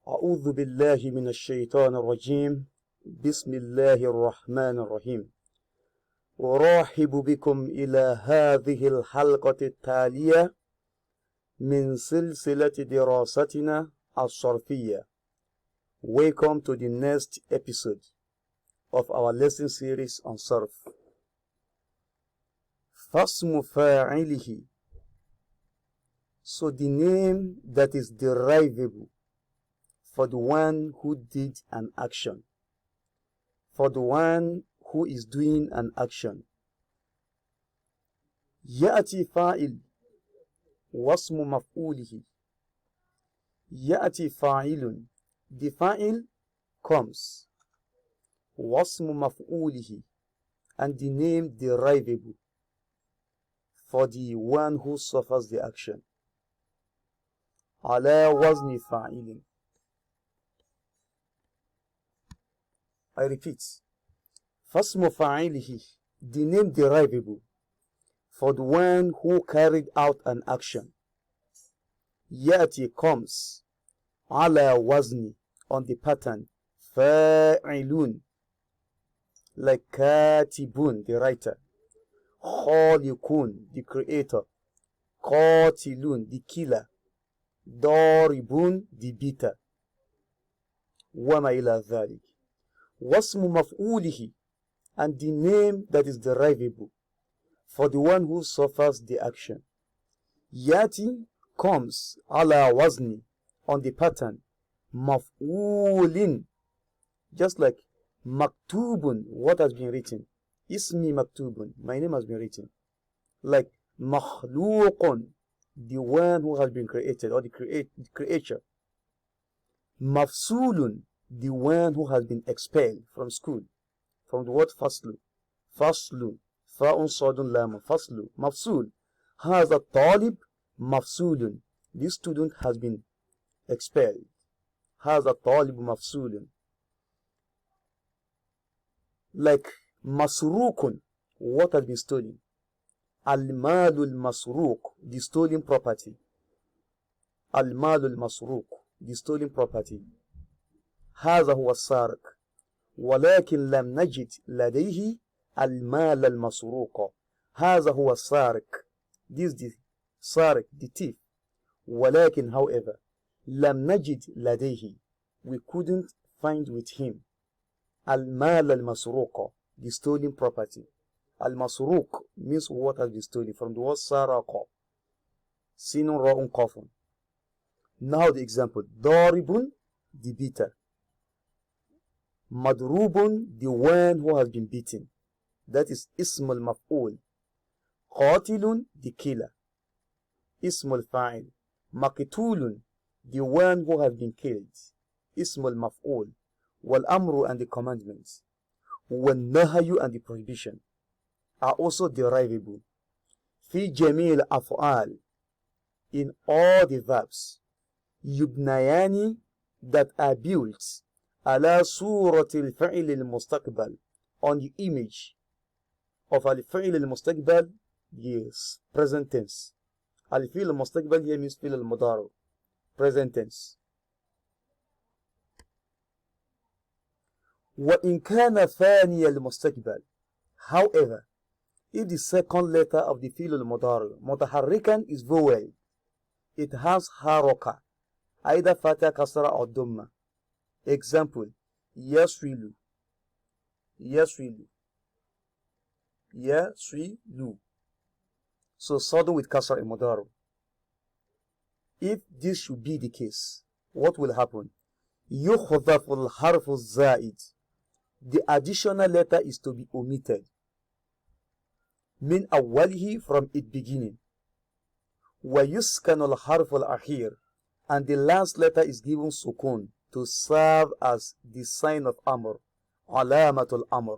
أعوذ بالله من الشيطان الرجيم. بسم الله الرحمن الرحيم. أرحب بكم إلى هذه الحلقة التالية من سلسلة دراستنا الصرفية. Welcome to the next episode of our lesson series on صرف. فاسم فاعله. So the name that is derivable for the one who did an action, for the one who is doing an action. يأتي فاعل واسم مفعوله. يأتي فاعل, the fa'il comes, واسم مفعوله, and the name derivable for the one who suffers the action. على وزن فاعل. I repeat, فاسم فاعله, the name derivable for the one who carried out an action. يأتي comes, على وزن, on the pattern, فاعلون, like كاتبون, the writer, خالقون, the creator, قاتلون, the killer, ضاربون, the beater, وما إلى ذلك. واسم مفعوله, and the name that is derivable for the one who suffers the action. يأتي comes, على وزن, on the pattern, مفعول, just like maktubun, what has been written. Ismi maktubun, my name has been written. Like makhluqun, the one who has been created, or the creature. Mafsulun, the one who has been expelled from school, from the word faslu. Faslu, fa'un sadun lam, faslu, mafsul. Hadha talib mafsulun, this student has been expelled. Hadha talib mafsulun. Like masrukun, what has been stolen. Al-malul masruk, the stolen property. Al-malul masruk, the stolen property. هذا هو السارق ولكن لم نجد لديه المال المسروق. هذا هو السارق, this is the سارق, the thief. ولكن however لم نجد لديه, we couldn't find with him المال المسروق, the stolen property. المسروق means what has been stolen, from the word سرق. Sinun ra'un qafun. Now the example, ضارب, the beater. Madrubun, the one who has been beaten. That is ismul maf'ul. Qatilun, the killer. Ismul fa'il. Maqtulun, the one who has been killed. Ismul maf'ul. Wal amru, and the commandments. Wal nahayu, and the prohibition are also derivable. Fi jamil af'al, in all the verbs. Yubnayani, that are built. على صورة الفعل المستقبل, on the image of الفعل المستقبل, yes, present tense. الفعل المستقبل here means فعل المضارع, present tense. وإن كان ثاني المستقبل, however, if the second letter of the فعل المضارع متحركا is vowel, it has حركة, either فتحة كسرة or ضمة. Example, yasrilu, yasrilu, yasrilu. So sudden with kasra in mudaro. If this should be the case, what will happen? Yukhadhafu al-harfu zaid, the additional letter is to be omitted. Min awwalihi, from its beginning. Wa yuskanu al-harfu al-akhir, and the last letter is given sukun, to serve as the sign of Amr, alamatul Amr.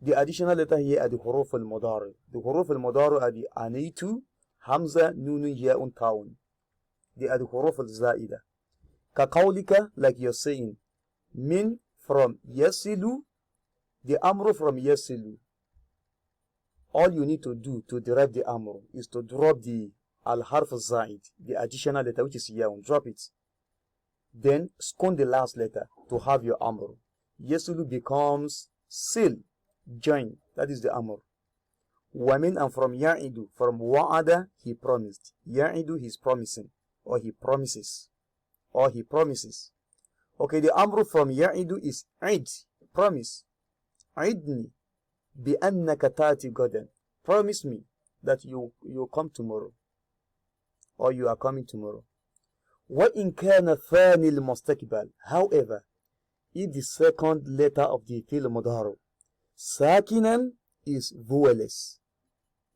The additional letter here are the huruf al-mudari. The huruf al-mudari are the anitu, hamza, nunun, ya'un, ta'un. They are the huruf al-zaida. Kaqawlika, like you're saying, min from yasilu, the Amr from yasilu. All you need to do to derive the Amr is to drop the al-harf al-zaid, the additional letter, which is ya'un. Drop it. Then sukun the last letter to have your amr. Yasulu becomes sil, join. That is the amr. Wamin, and from ya'idu, from wa'ada, he promised. Ya'idu, he's promising, or he promises, Okay, the amr from ya'idu is id, promise. Idni bi annaka tati gadan. Promise me that you come tomorrow, or you are coming tomorrow. وَإِنْ كَانَ ثَانِي الْمُسْتَقْبَلِ. However, if the second letter of the fi'l mudhari sakinan is vowelless,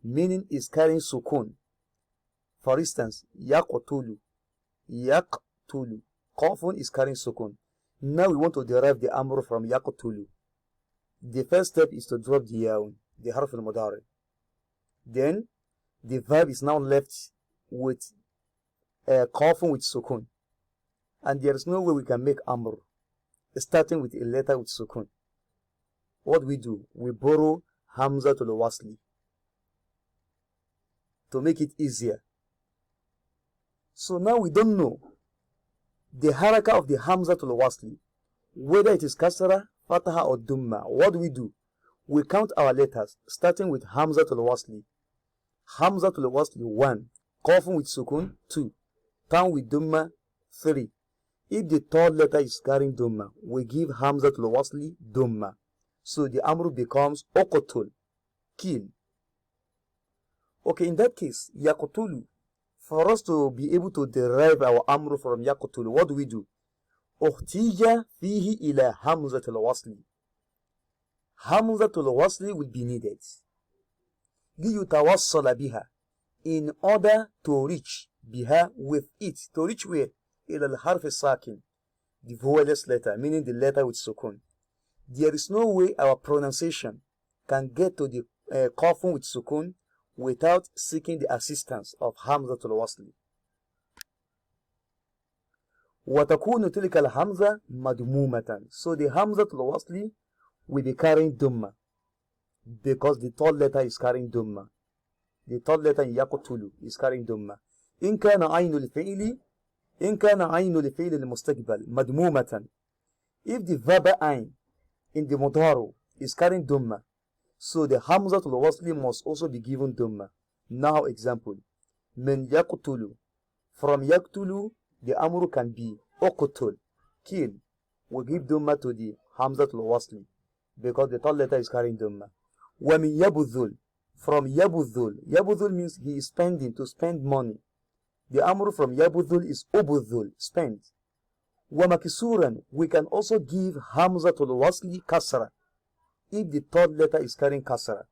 meaning is carrying sukun. For instance, yaqtulu, qafun is carrying sukun. Now we want to derive the amr from yaqtulu. The first step is to drop the yaun, the harf al-mudhari. Then the verb is now left with qafun with sukun, and there is no way we can make amr starting with a letter with sukun. What we do, we borrow hamza to the wasli to make it easier. So now we don't know the haraka of the hamza to the wasli, whether it is kasra, fataha, or dumma. What do? We count our letters starting with hamza to the wasli. Hamza to the wasli 1, qafun with sukun 2, town with dumma 3. If the third letter is carrying dumma, we give hamza to the wasli dumma. So the amru becomes uqtul, kill. Okay, in that case, yaqtulu, for us to be able to derive our amru from yaqtulu, what do? Uhtija fihi ila hamza to the wasli. Hamza to the wasli will be needed. لِيُتَوَصَّلَ biha, in order to reach biha, with it. To reach where? إلى الحرف الساكن, the vowelless letter, meaning the letter with sukun. There is no way our pronunciation can get to the qafun with sukun without seeking the assistance of hamzatul wasli. وَتَكُونُ تِلْكَ الْحَمْزَةِ مَدْمُومَةً. So the hamzatul wasli will be carrying dumma, because the third letter is carrying dumma. The third letter in yaqtulu is carrying dumma. إِنْ كَانَ عَيْنُ الْفِعْلِ الْمُسْتَقْبَلِ مَدْمُومَةً. If the verb ayn in the mudhari is carrying dumma, so the hamzatul wasli must also be given dumma. Now example, min yaqtulu, from yaqtulu the amru can be uqtul, kill. We give dumma to the hamzatul wasli because the third letter is carrying dumma. Wa min yabudhul, from yabudhul means he is spending, to spend money. The amru from yabudhul is ubudhul, spend. Wa makisuran, we can also give hamzatul wasli kasra if the third letter is carrying kasra.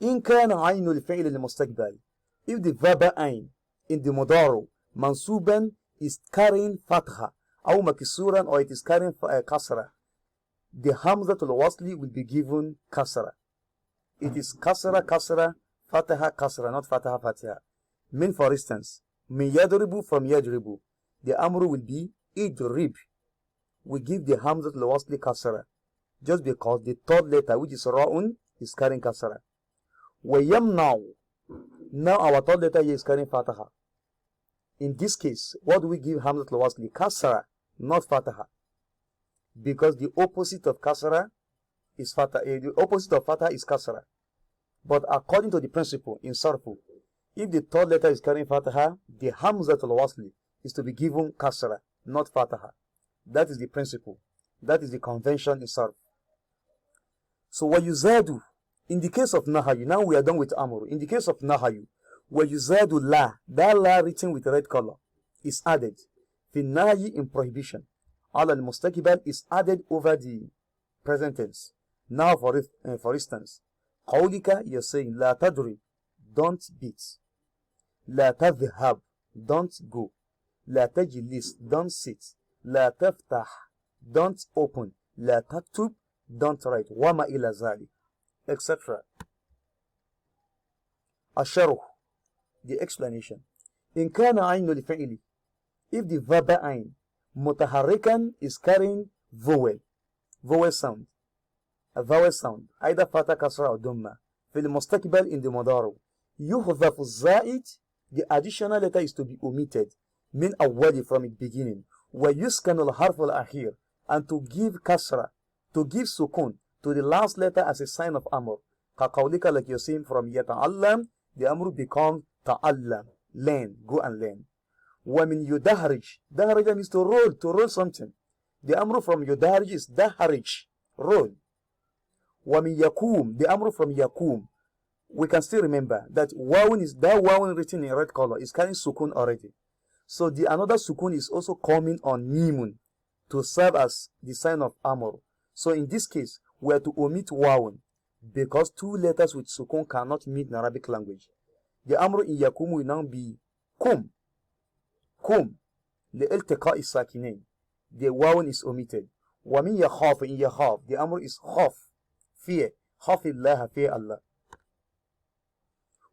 In kana aynul fi'l al-mustaqbal, if the verb ayn in the mudhari mansuban is carrying fatha or makisuran, or it is carrying kasra, the hamzatul wasli will be given kasra. It is kasra, fataha, kasra, not fataha, fataha. Min, for instance, min yadribu, from yadribu, the amru will be idrib. We give the hamzatul wasli kasra just because the third letter, which is ra'un, is carrying kasra. Wa yamna'u, now our third letter here is carrying fataha. In this case, what do we give hamzatul wasli? Kasra, not fataha, because the opposite of kasra is fataha. The opposite of fataha is kasra. But according to the principle in sarfu, if the third letter is carrying fataha, the hamzatul wasli is to be given kasra, not fataha. That is the principle. That is the convention in sarf. So وَيُزَادُ, in the case of nahayu, now we are done with amru. In the case of nahayu, وَيُزَادُ la, that la written with red color is added. في النهي, in prohibition. على المستقبل is added over the present tense. Now for instance, قولك, you're saying لا تضرب, don't beat. لا تذهب, don't go. لا تجلس, don't sit. لا تفتح, don't open. لا تكتب, don't write. وما إلى ذلك, etc. الشرح, the explanation. إن كان عين الفعل, if the verb عين متحركا is carrying vowel sound, a vowel sound, either fatha, kasra, or dumma. في المستقبل, in the mudhari, يحذف الزائد, the additional letter is to be omitted. من أولي from its beginning, ويسكن الحرف الأخير, and to give kasra, to give sukun to the last letter as a sign of amr. كقولك, like you're saying from يتعلم, the amr becomes ta'allam, learn, go and learn. ومن يدهرج, دهرج means to roll something. The amr from يدهرج is دهرج, roll. ومن يقوم, the amr from يقوم, we can still remember that wawun is, that wawun written in red color is carrying sukun already. So the another sukun is also coming on mimun to serve as the sign of amr. So in this case, we are to omit wawun because two letters with sukun cannot meet in Arabic language. The amr in yakum will now be kum. لالتقاء الساكنين. The wawun is omitted. ومن يخاف, in يخاف, the amr is khaf, fear. خاف الله, fear Allah.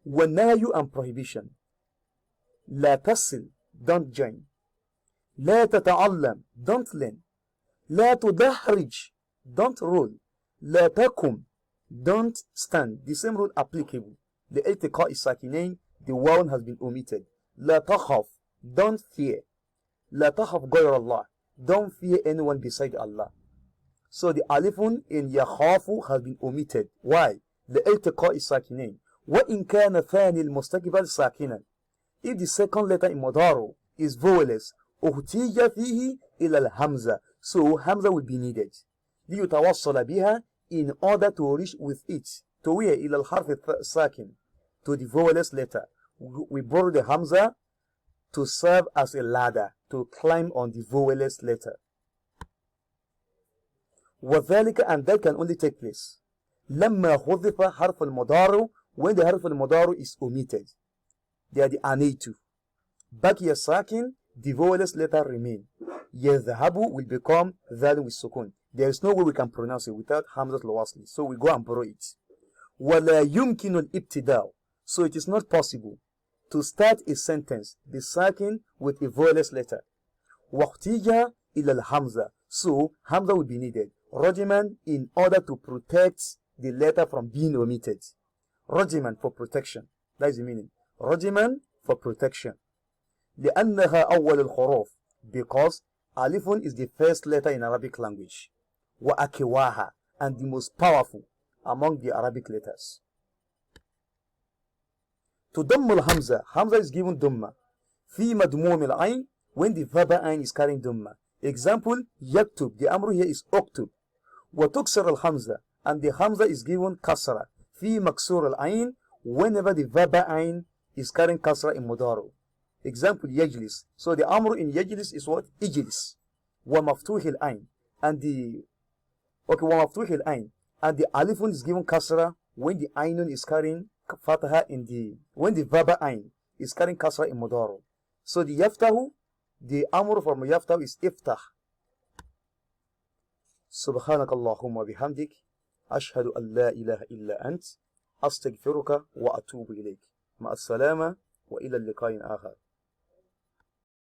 والنهي and prohibition. لا تصل, don't join. لا تتعلم, don't learn. لا تدحرج, don't roll. لا تقم, don't stand. The same rule applicable. لالتقاء الساكنين, the wawun has been omitted. لا تخاف, don't fear. لا تخاف غير الله, don't fear anyone beside Allah. So the alifun in yakhafu has been omitted. Why? لالتقاء الساكنين. وإن كان ثاني المستقبل ساكنا. If the second letter in Mudaro is vowelless, احتيج فيه إلى الهمزة, so hamza will be needed. ليتوصل بها, in order to reach with it, to where إلى الحرف الساكن, to the vowelless letter. We borrow the hamza to serve as a ladder to climb on the vowelless letter. وذلك, and that can only take place لما حذف حرف المضارع, when the حرف المضارع is omitted. They are the aneitu. بقي الساكن, the vowelless letter remain. يذهب will become ذال with sukun. There is no way we can pronounce it without hamzat al-wasli, so we go and borrow it. ولا يمكن الابتداء, so it is not possible to start a sentence, the sakin, with a vowelless letter. واحتيج إلى الهمزة, so hamza will be needed. رجما, in order to protect the letter from being omitted. رجما, for protection. That is the meaning. رجما, for protection. لأنها أول الحروف, because alifun is the first letter in Arabic language. وأكواها, and the most powerful among the Arabic letters. To dammul hamza, hamza is given dumma. في مدموم العين, when the verb ain is carrying dumma. Example, yaktub, the amru here is uktub. وتكسر الhamza, and the hamza is given kasra. في مكسور العين, whenever the verb ain is carrying kasra in mudaro. Example, yajlis. So the amru in yajlis is what? Ijlis. ومفتوح العين, and the ومفتوح العين, and the alifun is given kasra when the ainun is carrying fataha in the, when the verb ain is carrying kasra in mudaro. So the yaftahu, the amr from yaftahu is iftah. سبحانك اللهم وبحمدك أشهد أن لا إله إلا أنت أستغفرك وأتوب إليك. مع السلامة وإلى اللقاء آخر.